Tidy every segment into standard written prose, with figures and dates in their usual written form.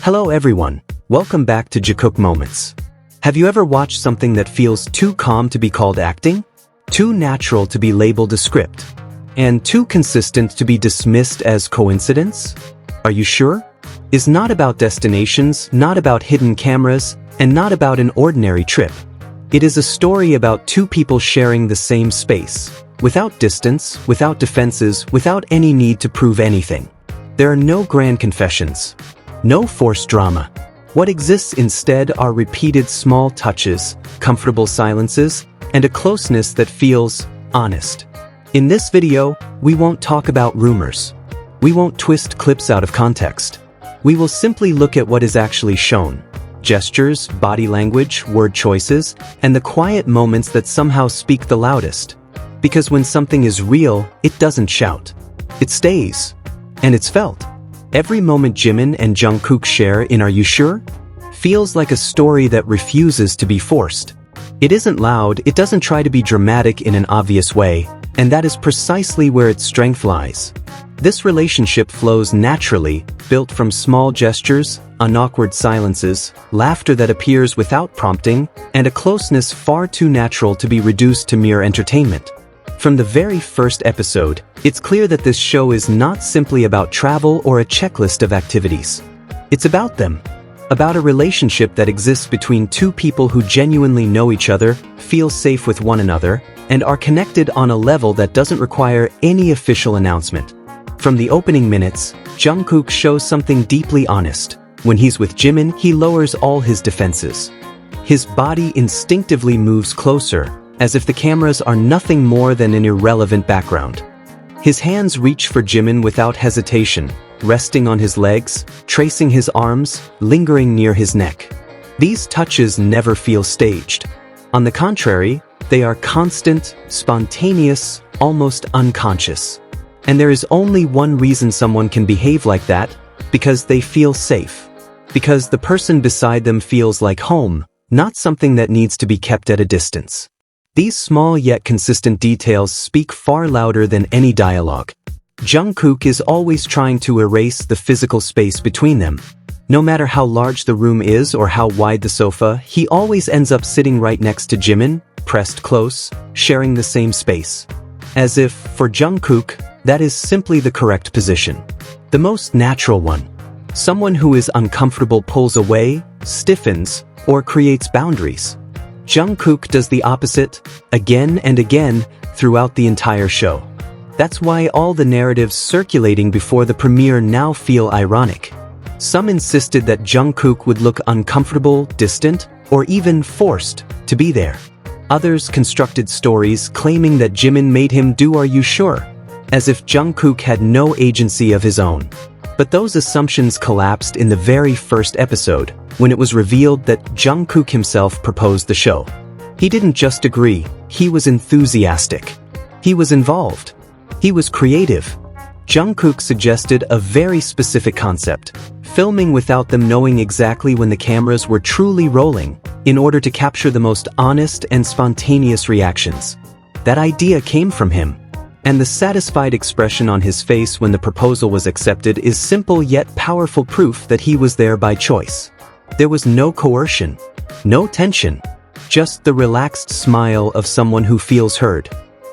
Hello everyone, welcome back to Jikook Moments. Have you ever watched something that feels too calm to be called acting? Too natural to be labeled a script? And too consistent to be dismissed as coincidence? Are you sure? It's not about destinations, not about hidden cameras, and not about an ordinary trip. It is a story about two people sharing the same space, without distance, without defenses, without any need to prove anything. There are no grand confessions. No forced drama. What exists instead are repeated small touches, comfortable silences, and a closeness that feels honest. In this video, we won't talk about rumors. We won't twist clips out of context. We will simply look at what is actually shown. Gestures, body language, word choices, and the quiet moments that somehow speak the loudest. Because when something is real, it doesn't shout. It stays. And it's felt. Every moment Jimin and Jungkook share in Are You Sure? Feels like a story that refuses to be forced. It isn't loud, it doesn't try to be dramatic in an obvious way, and that is precisely where its strength lies. This relationship flows naturally, built from small gestures, unawkward silences, laughter that appears without prompting, and a closeness far too natural to be reduced to mere entertainment. From the very first episode, it's clear that this show is not simply about travel or a checklist of activities. It's about them. About a relationship that exists between two people who genuinely know each other, feel safe with one another, and are connected on a level that doesn't require any official announcement. From the opening minutes, Jungkook shows something deeply honest. When he's with Jimin, he lowers all his defenses. His body instinctively moves closer, as if the cameras are nothing more than an irrelevant background. His hands reach for Jimin without hesitation, resting on his legs, tracing his arms, lingering near his neck. These touches never feel staged. On the contrary, they are constant, spontaneous, almost unconscious. And there is only one reason someone can behave like that, because they feel safe. Because the person beside them feels like home, not something that needs to be kept at a distance. These small yet consistent details speak far louder than any dialogue. Jungkook is always trying to erase the physical space between them. No matter how large the room is or how wide the sofa, he always ends up sitting right next to Jimin, pressed close, sharing the same space. As if, for Jungkook, that is simply the correct position. The most natural one. Someone who is uncomfortable pulls away, stiffens, or creates boundaries. Jungkook does the opposite, again and again, throughout the entire show. That's why all the narratives circulating before the premiere now feel ironic. Some insisted that Jungkook would look uncomfortable, distant, or even forced to be there. Others constructed stories claiming that Jimin made him do Are You Sure? As if Jungkook had no agency of his own. But those assumptions collapsed in the very first episode, when it was revealed that Jungkook himself proposed the show. He didn't just agree, he was enthusiastic. He was involved. He was creative. Jungkook suggested a very specific concept, filming without them knowing exactly when the cameras were truly rolling, in order to capture the most honest and spontaneous reactions. That idea came from him. And the satisfied expression on his face when the proposal was accepted is simple yet powerful proof that he was there by choice. There was no coercion, no tension, just the relaxed smile of someone who feels heard.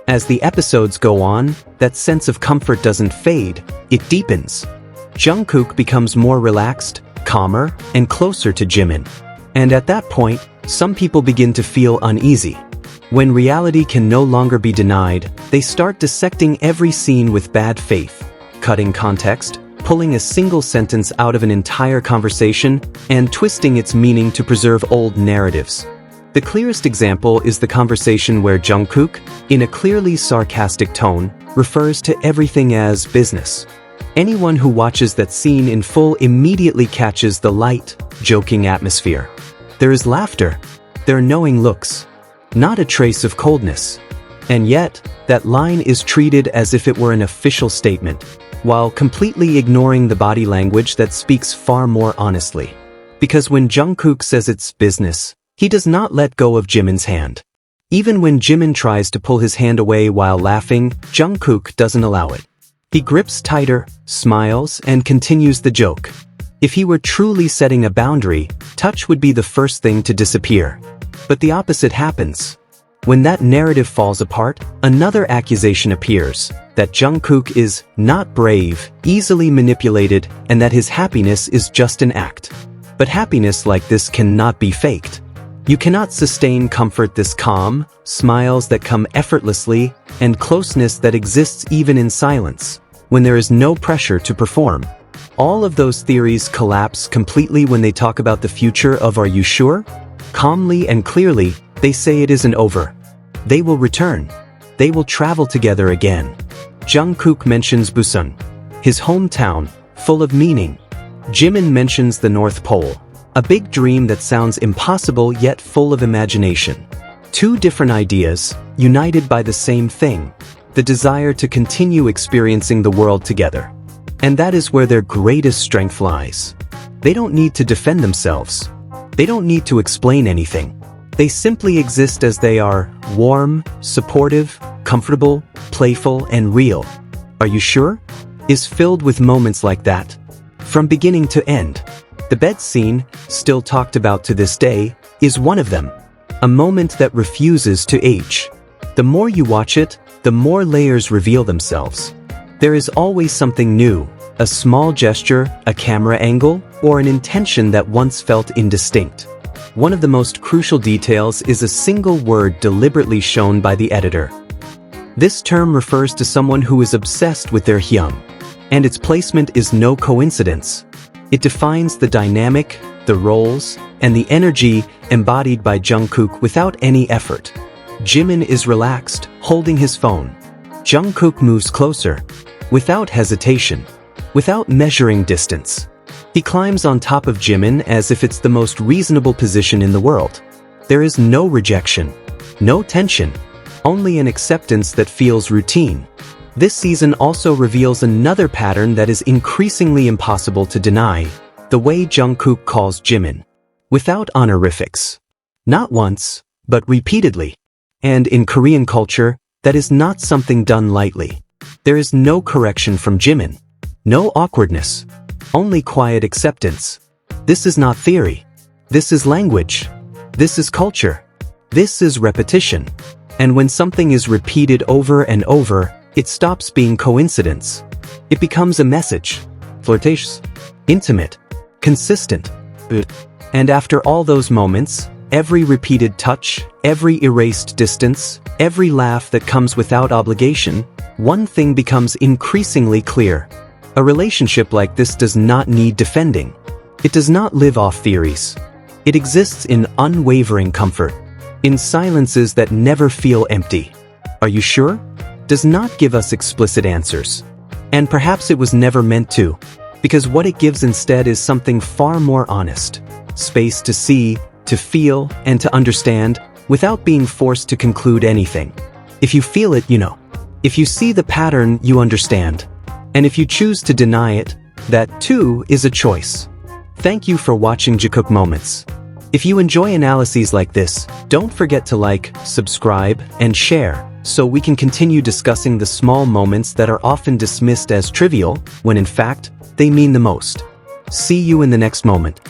As the episodes go on, that sense of comfort doesn't fade, it deepens. Jungkook becomes more relaxed, calmer, and closer to Jimin. And at that point, some people begin to feel uneasy. When reality can no longer be denied, they start dissecting every scene with bad faith, cutting context, pulling a single sentence out of an entire conversation, and twisting its meaning to preserve old narratives. The clearest example is the conversation where Jungkook, in a clearly sarcastic tone, refers to everything as business. Anyone who watches that scene in full immediately catches the light, joking atmosphere. There is laughter. There are knowing looks. Not a trace of coldness. And yet, that line is treated as if it were an official statement, while completely ignoring the body language that speaks far more honestly. Because when Jungkook says it's business, he does not let go of Jimin's hand. Even when Jimin tries to pull his hand away while laughing, Jungkook doesn't allow it. He grips tighter, smiles, and continues the joke. If he were truly setting a boundary, touch would be the first thing to disappear. But the opposite happens. When that narrative falls apart, another accusation appears, that Jungkook is not brave, easily manipulated, and that his happiness is just an act. But happiness like this cannot be faked. You cannot sustain comfort this calm, smiles that come effortlessly, and closeness that exists even in silence, when there is no pressure to perform. All of those theories collapse completely when they talk about the future of Are You Sure? Calmly and clearly, they say it isn't over. They will return. They will travel together again. Jungkook mentions Busan, his hometown, full of meaning. Jimin mentions the North Pole, a big dream that sounds impossible yet full of imagination. Two different ideas, united by the same thing, the desire to continue experiencing the world together. And that is where their greatest strength lies. They don't need to defend themselves. They don't need to explain anything. They simply exist as they are, warm, supportive, comfortable, playful, and real. Are You Sure? Is filled with moments like that. From beginning to end. The bed scene, still talked about to this day, is one of them. A moment that refuses to age. The more you watch it, the more layers reveal themselves. There is always something new, a small gesture, a camera angle, or an intention that once felt indistinct. One of the most crucial details is a single word deliberately shown by the editor. This term refers to someone who is obsessed with their hyum, and its placement is no coincidence. It defines the dynamic, the roles, and the energy embodied by Jungkook without any effort. Jimin is relaxed, holding his phone. Jungkook moves closer, without hesitation, without measuring distance. He climbs on top of Jimin as if it's the most reasonable position in the world. There is no rejection, no tension, only an acceptance that feels routine. This season also reveals another pattern that is increasingly impossible to deny, the way Jungkook calls Jimin. Without honorifics. Not once, but repeatedly. And in Korean culture, that is not something done lightly. There is no correction from Jimin. No awkwardness. Only quiet acceptance. This is not theory. This is language. This is culture. This is repetition. And when something is repeated over and over, it stops being coincidence. It becomes a message. Flirtatious. Intimate. Consistent. And after all those moments, every repeated touch, every erased distance, every laugh that comes without obligation, one thing becomes increasingly clear. A relationship like this does not need defending. It does not live off theories. It exists in unwavering comfort, in silences that never feel empty. Are you sure? Does not give us explicit answers. And perhaps it was never meant to, because what it gives instead is something far more honest. Space to see, to feel, and to understand, without being forced to conclude anything. If you feel it, you know. If you see the pattern, you understand. And if you choose to deny it, that too is a choice. Thank you for watching Jikook Moments. If you enjoy analyses like this, don't forget to like, subscribe, and share, so we can continue discussing the small moments that are often dismissed as trivial, when in fact, they mean the most. See you in the next moment.